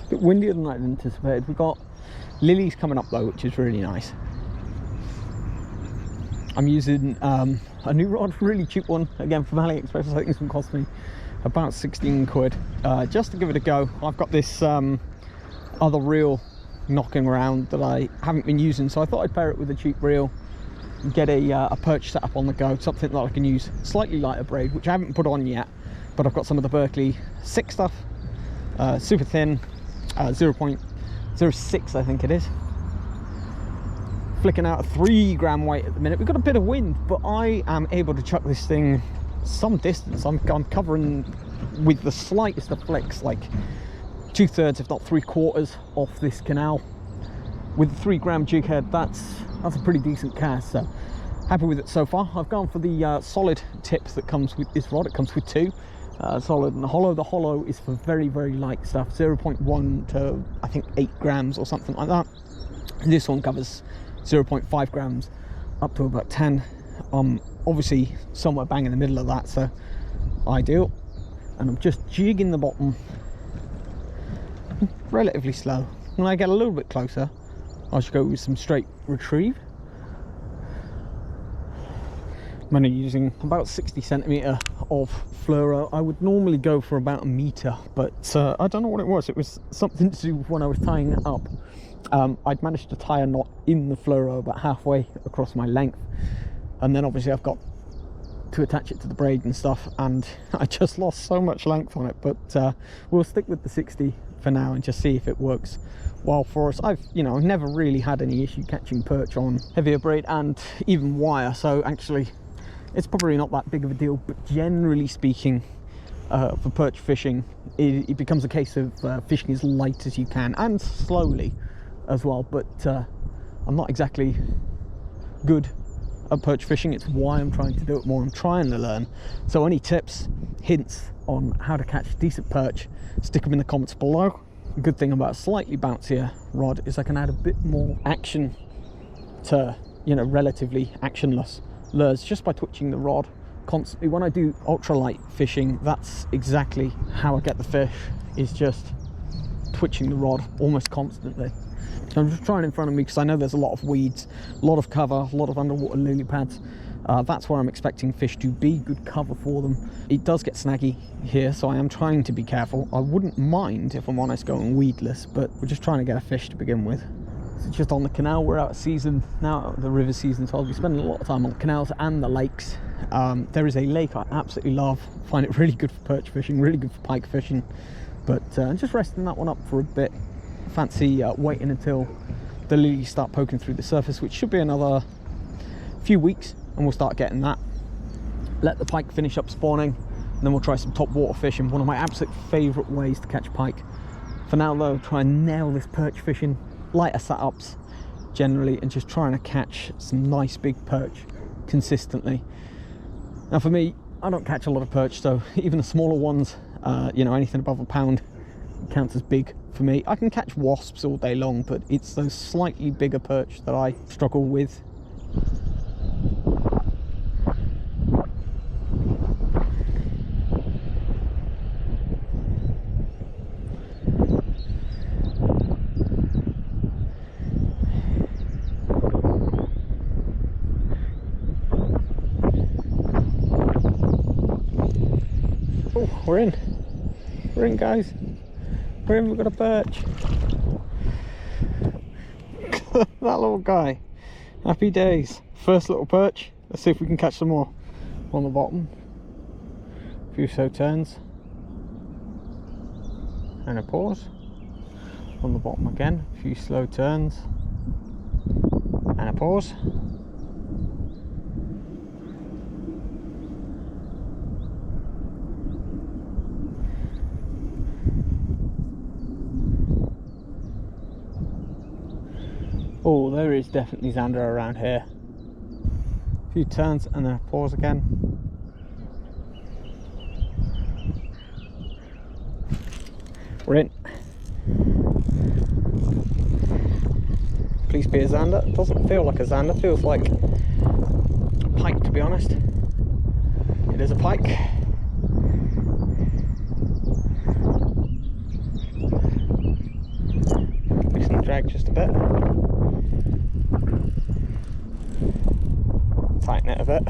A bit windier than I'd anticipated. We've got lilies coming up though, which is really nice. I'm using a new rod, really cheap one, again from AliExpress. I think this one cost me about 16 quid, just to give it a go. I've got this other reel knocking around that I haven't been using, so I thought I'd pair it with a cheap reel and get a perch set up on the go, something that I can use. Slightly lighter braid, which I haven't put on yet, but I've got some of the Berkeley 6 stuff, super thin, 0.06 I think it is. Flicking out a 3 gram weight at the minute. We've got a bit of wind, but I am able to chuck this thing some distance. I'm covering with the slightest of flicks, like 2/3 if not 3/4 off this canal with the 3 gram jig head. That's a pretty decent cast, so happy with it so far. I've gone for the solid tips that comes with this rod. It comes with 2, solid and hollow. The hollow is for very light stuff, 0.1 to I think 8 grams or something like that. This one covers 0.5 grams up to about 10. Obviously somewhere bang in the middle of that, so ideal. And I'm just jigging the bottom relatively slow. When I get a little bit closer, I should go with some straight retrieve. I'm only using about 60 centimetre of fluoro. I would normally go for about 1 metre, but I don't know what it was. It was something to do with when I was tying it up. I'd managed to tie a knot in the fluoro about halfway across my length, and then obviously I've got to attach it to the braid and stuff, and I just lost so much length on it. But we'll stick with the 60 for now and just see if it works well for us. I've never really had any issue catching perch on heavier braid and even wire, so actually it's probably not that big of a deal. But generally speaking, for perch fishing, it becomes a case of fishing as light as you can and slowly as well. But I'm not exactly good at perch fishing. It's why I'm trying to do it more. I'm trying to learn. So any tips, hints on how to catch decent perch, stick them in the comments below. The good thing about a slightly bouncier rod is I can add a bit more action to relatively actionless lures just by twitching the rod constantly. When I do ultralight fishing, that's exactly how I get the fish, is just twitching the rod almost constantly. I'm just trying in front of me because I know there's a lot of weeds, a lot of cover, a lot of underwater lily pads. That's where I'm expecting fish to be, good cover for them. It does get snaggy here, so I am trying to be careful. I wouldn't mind, if I'm honest, going weedless, but we're just trying to get a fish to begin with. So just on the canal, we're out of season now, out of the river season, so I'll be spending a lot of time on the canals and the lakes. There is a lake I absolutely love, find it really good for perch fishing, really good for pike fishing, but just resting that one up for a bit. Fancy waiting until the lilies start poking through the surface, which should be another few weeks, and we'll start getting that. Let the pike finish up spawning, and then we'll try some top water fishing. One of my absolute favourite ways to catch pike. For now though, try and nail this perch fishing, lighter setups generally, and just trying to catch some nice big perch consistently. Now for me, I don't catch a lot of perch, so even the smaller ones, anything above a pound counts as big for me. I can catch wasps all day long, but it's those slightly bigger perch that I struggle with. Oh, we're in guys. We're in, we've got a perch. That little guy. Happy days. First little perch. Let's see if we can catch some more on the bottom. A few slow turns. And a pause. On the bottom again. A few slow turns. And a pause. Oh, there is definitely zander around here. A few turns and then a pause again. We're in. Please be a zander. It doesn't feel like a zander, it feels like a pike, to be honest. It is a pike. drag just a bit. Tighten it a bit.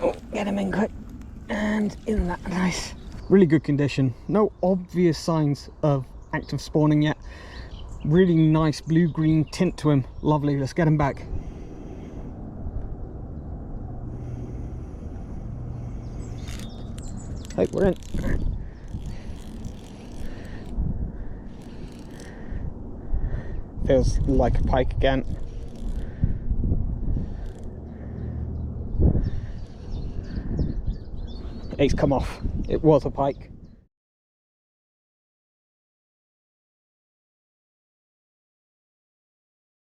Oh, get him in quick. And isn't that nice? Really good condition. No obvious signs of active spawning yet. Really nice blue-green tint to him. Lovely. Let's get him back. Hey, we're in. Feels like a pike again. It's come off. It was a pike.